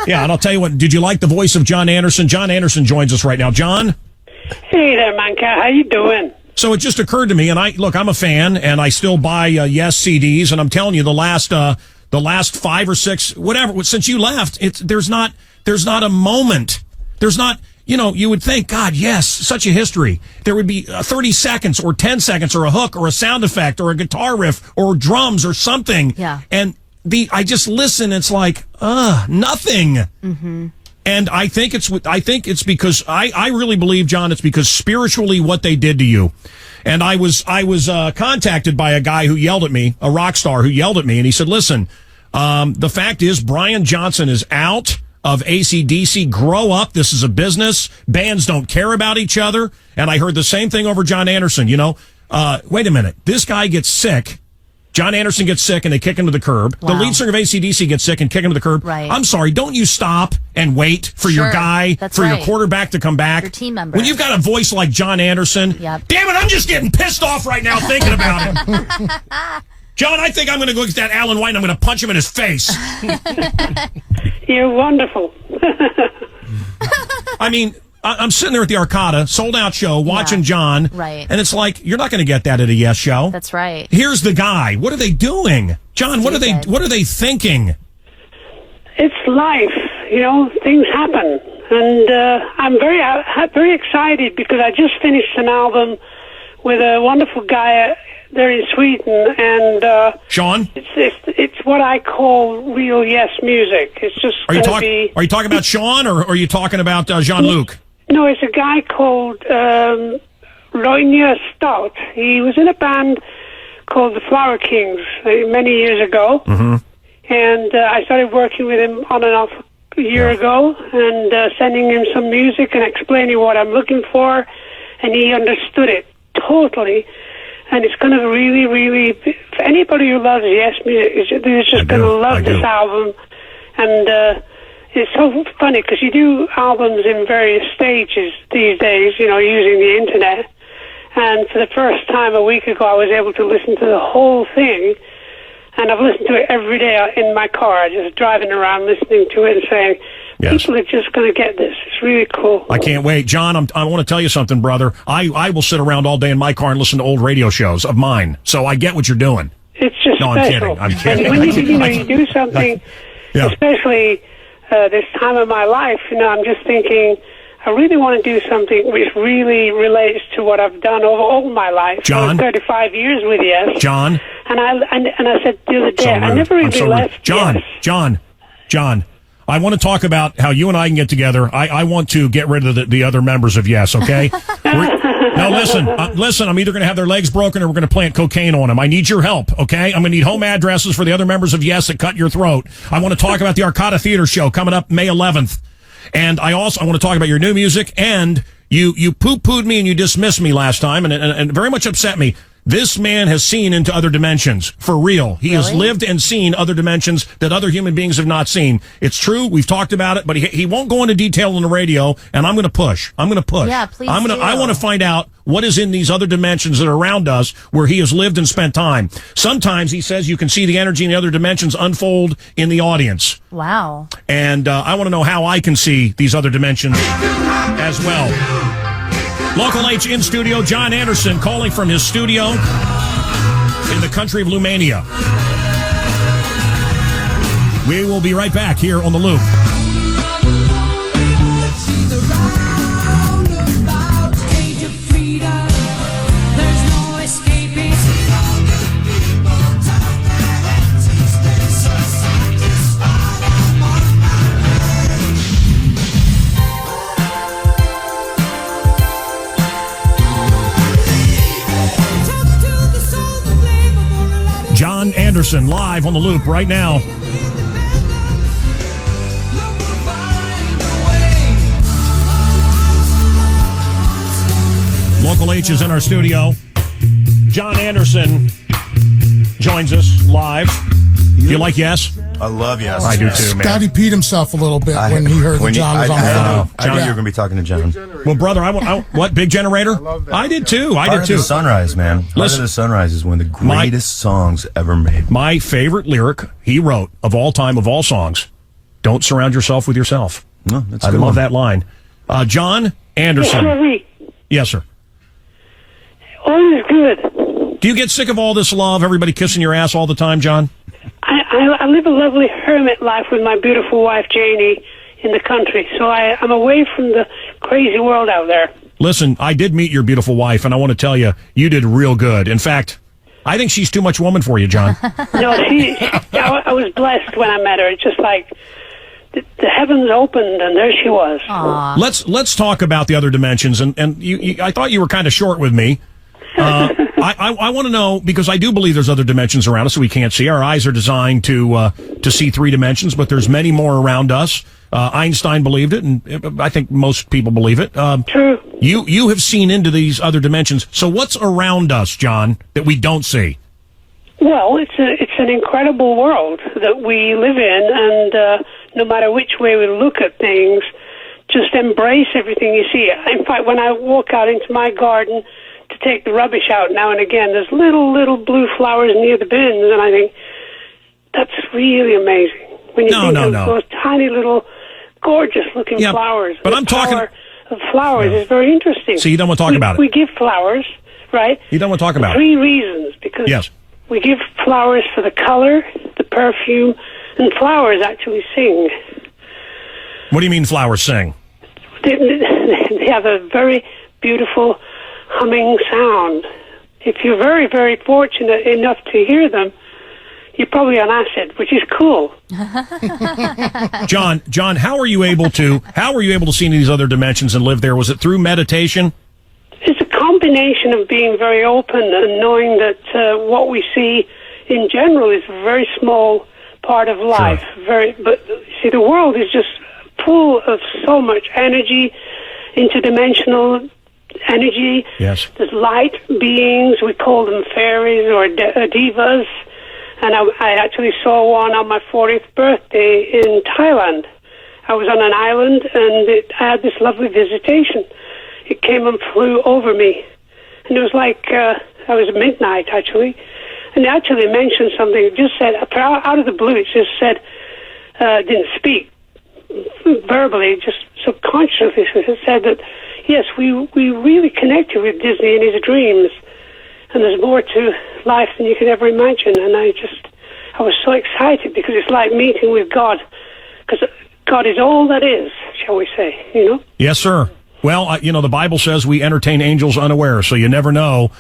Yeah, and I'll tell you what, did you like the voice of John Anderson? John Anderson joins us right now. John? Hey there, Mancow. How you doing? So it just occurred to me, and I'm a fan, and I still buy Yes CDs, and I'm telling you, the last 5 or 6, whatever, since you left, there's not a moment. There's not, you would think, God, yes, such a history. There would be 30 seconds or 10 seconds or a hook or a sound effect or a guitar riff or drums or something. Yeah. And I just listen, it's like, nothing. Mm-hmm. And I think it's because I really believe, John, it's because spiritually what they did to you. And I was contacted by a guy who yelled at me, a rock star who yelled at me, and he said, listen, the fact is Brian Johnson is out of AC/DC. Grow up. This is a business. Bands don't care about each other. And I heard the same thing over John Anderson. Wait a minute. This guy gets sick. John Anderson gets sick and they kick him to the curb. Wow. The lead singer of AC/DC gets sick and kick him to the curb. Right. I'm sorry. Don't you stop and wait for your guy, your quarterback to come back? Your team member. When you've got a voice like John Anderson, Yep. Damn it, I'm just getting pissed off right now thinking about it. John, I think I'm going to go get that Alan White and I'm going to punch him in his face. You're wonderful. I mean, I'm sitting there at the Arcada, sold-out show, watching John. Right. And it's like, you're not going to get that at a Yes show. That's right. Here's the guy. What are they doing? John, what are they thinking? It's life. Things happen. And I'm very excited because I just finished an album with a wonderful guy there in Sweden. And Sean? It's what I call real Yes music. It's just going to be... Are you talking about Sean or are you talking about Jean-Luc? No, it's a guy called Roine Stout. He was in a band called the Flower Kings many years ago. Mm-hmm. And I started working with him on and off a year ago and sending him some music and explaining what I'm looking for. And he understood it totally. And it's going to really, really... For anybody who loves Yes music, they're just going to love this album. And... it's so funny because you do albums in various stages these days, using the internet. And for the first time a week ago, I was able to listen to the whole thing. And I've listened to it every day in my car, just driving around listening to it and saying, people are just going to get this. It's really cool. I can't wait. John, I want to tell you something, brother. I will sit around all day in my car and listen to old radio shows of mine. So I get what you're doing. It's just special. I'm kidding. And when you do something, especially... this time of my life, I'm just thinking, I really want to do something which really relates to what I've done over all my life. John? 35 years with Yes. John? And I said the other day, I never really left Yes. John, I want to talk about how you and I can get together. I want to get rid of the other members of Yes, okay? Now, listen, I'm either going to have their legs broken or we're going to plant cocaine on them. I need your help, okay? I'm going to need home addresses for the other members of Yes that cut your throat. I want to talk about the Arcada Theater show coming up May 11th. And I want to talk about your new music. And you poo-pooed me and you dismissed me last time and very much upset me. This man has seen into other dimensions, for real. He has lived and seen other dimensions that other human beings have not seen. It's true. We've talked about it, but he won't go into detail on the radio, and I'm going to push. Yeah, please do. I want to find out what is in these other dimensions that are around us where he has lived and spent time. Sometimes he says you can see the energy in the other dimensions unfold in the audience. Wow. And I want to know how I can see these other dimensions as well. Local H in studio, John Anderson calling from his studio in the country of Lumania. We will be right back here on The Loop. John Anderson live on The Loop right now. Local H is in our studio. John Anderson joins us live. Do you like Yes? I love Yes. I do too, man. Scotty peed himself a little bit when he heard that John was on the phone. I knew you were going to be talking to John. Well, brother, what, Big Generator? I did too. Heart of the Sunrise, man. Heart of the Sunrise is one of the greatest songs ever made. My favorite lyric he wrote of all time, of all songs, Don't surround yourself with yourself. No, that's a I good love one. that line. John Anderson. Rory, Yes, sir. all is good. Do you get sick of all this love, everybody kissing your ass all the time, John? I live a lovely hermit life with my beautiful wife, Janie, in the country. So I'm away from the crazy world out there. Listen, I did meet your beautiful wife, and I want to tell you, you did real good. In fact, I think she's too much woman for you, John. No, I was blessed when I met her. It's just like the heavens opened, and there she was. Aww. Let's talk about the other dimensions. And you I thought you were kind of short with me. I want to know, because I do believe there's other dimensions around us that we can't see. Our eyes are designed to see 3 dimensions, but there's many more around us. Einstein believed it, and I think most people believe it. True. You have seen into these other dimensions. So what's around us, John, that we don't see? Well, it's an incredible world that we live in, and no matter which way we look at things, just embrace everything you see. In fact, when I walk out into my garden to take the rubbish out now and again, there's little blue flowers near the bins, and I think that's really amazing. When you think of those tiny little gorgeous-looking flowers. But I'm talking of flowers is very interesting. So you don't want to talk about it? We give flowers, right? You don't want to talk about 3 reasons, because we give flowers for the color, the perfume, and flowers actually sing. What do you mean flowers sing? They have a very beautiful humming sound. If you're very, very fortunate enough to hear them, you're probably on acid, which is cool. John, how are you able to see into these other dimensions and live there? Was it through meditation? It's a combination of being very open and knowing that what we see in general is a very small part of life. Sure. But see, the world is just full of so much energy, interdimensional energy. Yes. There's light beings. We call them fairies or divas. And I actually saw one on my 40th birthday in Thailand. I was on an island, and I had this lovely visitation. It came and flew over me. And it was like, I was at midnight, actually. And it actually mentioned something. It just said, out of the blue, it just said, didn't speak verbally, just subconsciously. It said that, yes, we really connected with Disney in his dreams. And there's more to life than you could ever imagine. And I was so excited, because it's like meeting with God. Because God is all that is, shall we say, you know? Yes, sir. Well, the Bible says we entertain angels unaware, so you never know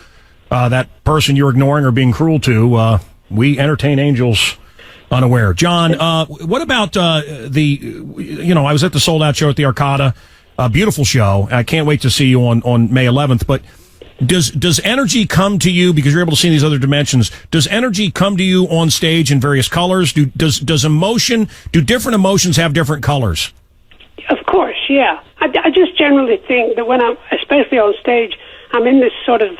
that person you're ignoring or being cruel to. We entertain angels unaware. John, what about I was at the Sold Out show at the Arcada. A beautiful show. I can't wait to see you on May 11th, but does energy come to you, because you're able to see these other dimensions? Does energy come to you on stage in various colors? Do different emotions have different colors? Of course, yeah. I just generally think that when I'm, especially on stage, I'm in this sort of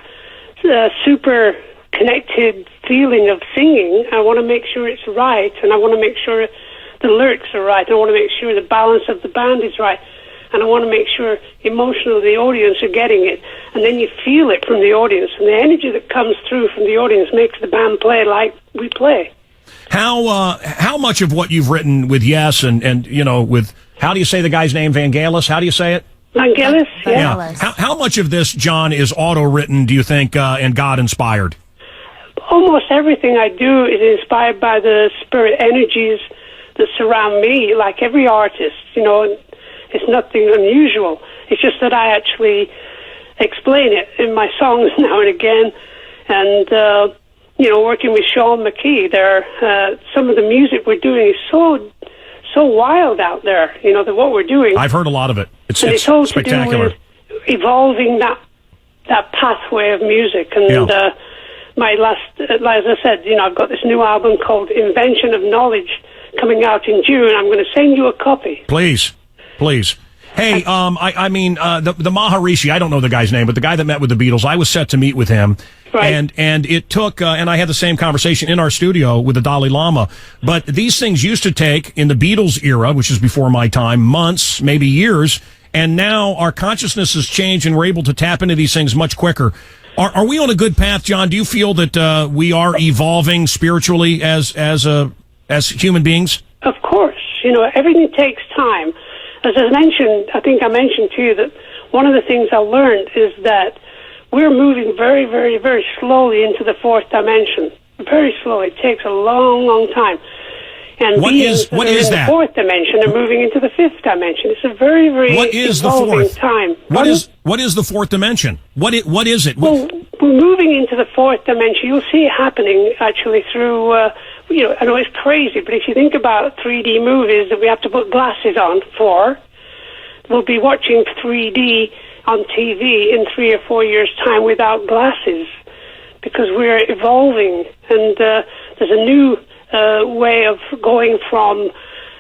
super connected feeling of singing. I want to make sure it's right, and I want to make sure the lyrics are right. I want to make sure the balance of the band is right. And I want to make sure emotionally the audience are getting it. And then you feel it from the audience. And the energy that comes through from the audience makes the band play like we play. How much of what you've written with Yes and with, how do you say the guy's name, Vangelis? How do you say it? Vangelis, yeah. Yeah. How much of this, John, is auto-written, do you think, and God-inspired? Almost everything I do is inspired by the spirit energies that surround me, like every artist, It's nothing unusual. It's just that I actually explain it in my songs now and again. And, working with Sean McKee, some of the music we're doing is so wild out there, that what we're doing. I've heard a lot of it. It's all spectacular. To do with evolving that pathway of music. And my last, as I said, I've got this new album called Invention of Knowledge coming out in June. I'm going to send you a copy. Please. Hey, the Maharishi, I don't know the guy's name, but the guy that met with the Beatles, I was set to meet with him. Right. And it took, and I had the same conversation in our studio with the Dalai Lama. But these things used to take, in the Beatles era, which is before my time, months, maybe years. And now our consciousness has changed, and we're able to tap into these things much quicker. Are we on a good path, John? Do you feel that we are evolving spiritually as human beings? Of course, everything takes time. As I mentioned, I think I mentioned to you that one of the things I learned is that we're moving very, very, very slowly into the fourth dimension. Very slowly. It takes a long, long time. And what is in that? The fourth dimension and moving into the fifth dimension. It's a very, very evolving time. What is the fourth dimension? What is it? Well, we're moving into the fourth dimension. You'll see it happening actually through. I know it's crazy, but if you think about 3D movies that we have to put glasses on for, we'll be watching 3D on TV in 3 or 4 years' time without glasses, because we're evolving, and there's a new way of going from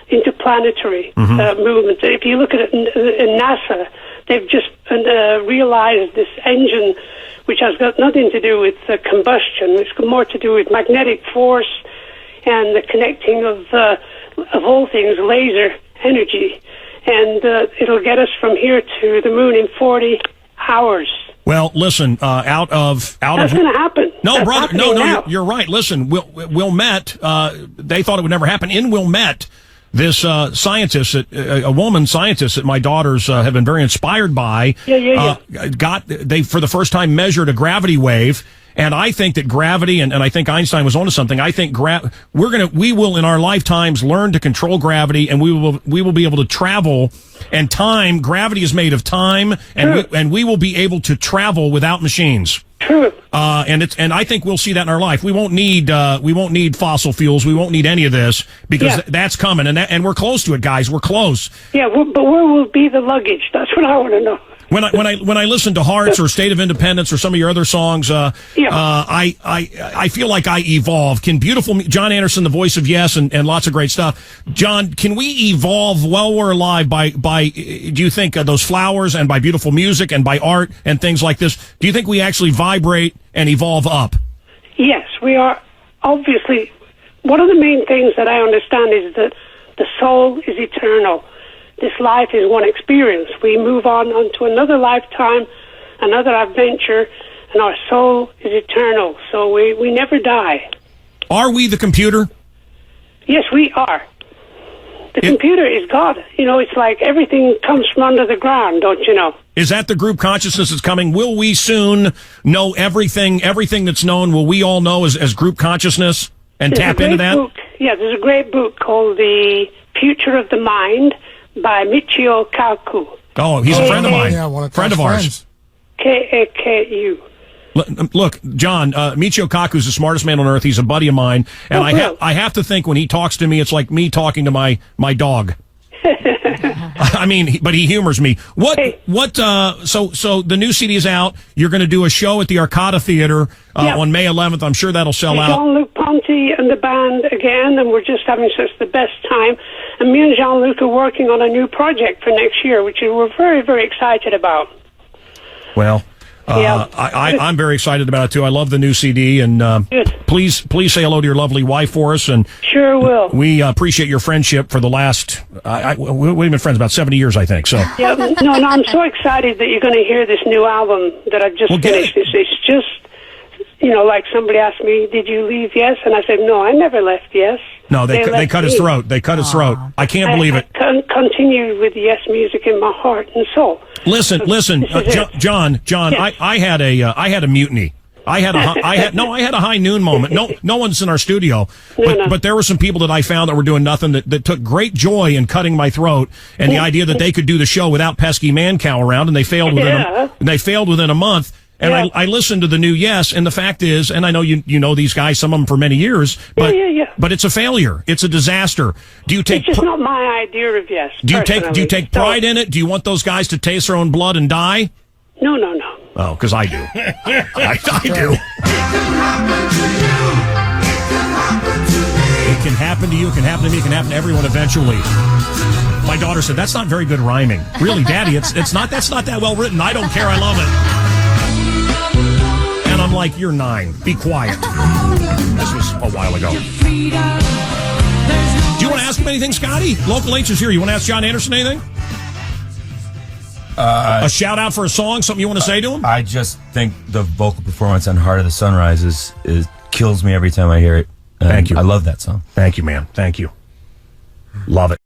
interplanetary movement. If you look at it in NASA, they've just realized this engine, which has got nothing to do with combustion. It's more to do with magnetic force and the connecting of all things, laser energy. And it'll get us from here to the moon in 40 hours. Well, listen, that's going to happen. No, That's brother, no, now. you're right. Listen, Wilmette, they thought it would never happen. In Wilmette, this scientist, a woman scientist that my daughters have been very inspired by, they for the first time measured a gravity wave. And I think that gravity, and I think Einstein was onto something. I think we will in our lifetimes learn to control gravity, and we will be able to travel. And time, gravity is made of time, and we will be able to travel without machines. True. And I think we'll see that in our life. We won't need fossil fuels. We won't need any of this, because that's coming, and we're close to it, guys. We're close. Yeah, but where will be the luggage? That's what I want to know. When I listen to Hearts or State of Independence or some of your other songs, I feel like I evolve. Can John Anderson, the voice of Yes, and lots of great stuff. John, can we evolve while we're alive by do you think those flowers, and by beautiful music, and by art and things like this? Do you think we actually vibrate and evolve up? Yes, we are. Obviously, one of the main things that I understand is that the soul is eternal. This life is one experience. We move on to another lifetime, another adventure, and our soul is eternal. So we never die. Are we the computer? Yes, we are. The computer is God. It's like everything comes from under the ground, don't you know? Is that the group consciousness that's coming? Will we soon know everything that's known? Will we all know as group consciousness and tap into that? There's a great book called The Future of the Mind by Michio Kaku. Oh, he's a friend of mine. Yeah, one of friend of ours. Kaku. Look, John, Michio Kaku's the smartest man on earth. He's a buddy of mine, and I have to think when he talks to me, it's like me talking to my dog. I mean, but he humors me. So the new CD is out. You're going to do a show at the Arcada Theater on May 11th. I'm sure that'll sell out. Jean-Luc Ponty and the band again, and we're just having such the best time. And me and Jean-Luc are working on a new project for next year, which we're very, very excited about. Well, I'm very excited about it too. I love the new CD, and please say hello to your lovely wife for us. And sure will. We appreciate your friendship for the last. We've been friends about 70 years, I think. So no, I'm so excited that you're going to hear this new album that I've just finished. It's just, like somebody asked me, "Did you leave Yes?" And I said, "No, I never left Yes." No, they cut his throat. They cut his throat. I can't believe it. I continued with Yes music in my heart and soul. Listen, John. Yes. I had a mutiny. I had a high noon moment. No one's in our studio, but there were some people that I found that were doing nothing that took great joy in cutting my throat, and the idea that they could do the show without pesky Mancow around, and they failed within a month. And I listened to the new Yes, and the fact is, and I know you know these guys, some of them for many years, but but it's a failure. It's a disaster. Do you take? It's just not my idea of Yes. Do you take pride in it? Do you want those guys to taste their own blood and die? No. Oh, because I do. I do. It can happen to you. It can happen to me. It can happen to everyone eventually. My daughter said, "That's not very good rhyming." Really, Daddy? It's not. That's not that well written. I don't care. I love it. And I'm like, "You're 9. Be quiet." This was a while ago. Do you want to ask him anything, Scotty? Local H is here. You want to ask John Anderson anything? A shout out for a song, something you want to say to him? I just think the vocal performance on Heart of the Sunrise is kills me every time I hear it. Thank you. I love that song. Thank you, man. Thank you. Love it.